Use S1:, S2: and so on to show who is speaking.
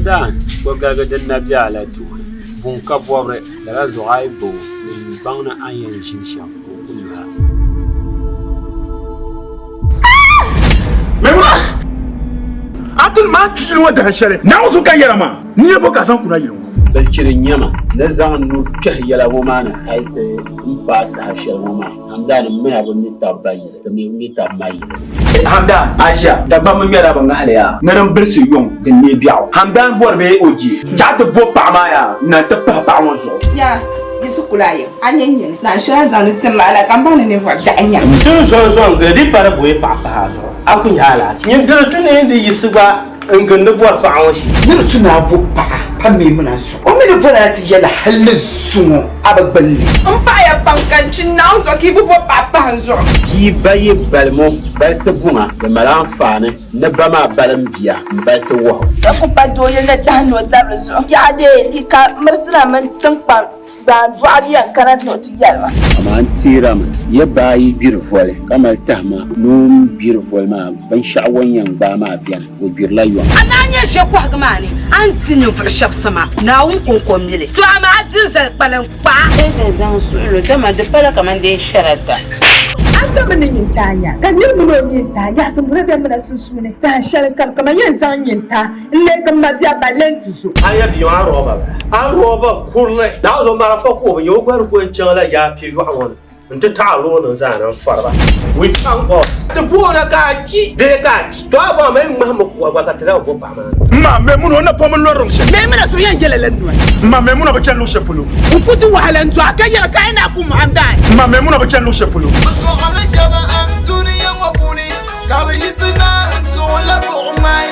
S1: Hamdan gogaga din nabi ala tuuni bunka bobre daga Zuhaibu min bangna ayen jinshan kulluha
S2: Memuna atul ma tiyin wa da shale na wasu kan yarama ni yabo ka san kuna yirin
S1: balkirin yama na zaman nu kahyala womana aite mbasa hashal woma Hamdan mai abun ni tabayi da mai ni tabayi
S3: Hamdan Aisha da ba mun yara ban ga halaya nan bir su yon din ne biaw Hamdan bor be oji ja ta bo pa ma ya na ta pa won so
S4: ya yesu kulaye anyenye na shira zanu timala kambana ne fa janya
S5: tun zo ga di para boye papa so akun yala yin dole tun ne da yesu ba ngande bor pa won shi
S4: ni tuna bu pa muna so o me ne fara ti yala halin sumo abagballe mpa ya bankancin na zo ki bu papa zo
S1: ki baye balmo balse bunga da malan fane na bama balan biya balse wo
S4: ta ku pa doye na dano dablo so ya de ni ka marsina man tanpa ban duariya kana no ti yalma
S1: amma an tira mu ya bayi birvol kamar tahma num birvol ma ban sha'awan yan ba ma biyan wo birlayo
S6: ananya she kwa gmani antini fur shap sama na wun konkon mile to amma atin zal palan pa
S7: da zan su ilo da ma da fara kaman da ya sharata
S8: an gaba ni yin tanya kan yin mu yin tanya sun bura da mana sun sune ta sharkar kamar yin zan yin ta le kan ma dia balance su
S5: aya biyo an roba kurle da zo mara fa ko yo gwar ko jala ya fi yo awon nta ta ro nan za nan farba wi kan ko to bona ka ji de ka ji to ba mai mahmu ko ba ka tara ko ba
S2: ma Memuna na pomo no rumshe
S6: me mena so yan gelelen no
S2: ma Memuna ba chan lu shepulu
S6: ukuti wahalan to akayela kaina ku Hamdan
S2: ma Memuna ba chan lu shepulu
S9: ko ala jaba am duniya wa buni ka bi yisna antu la bu mai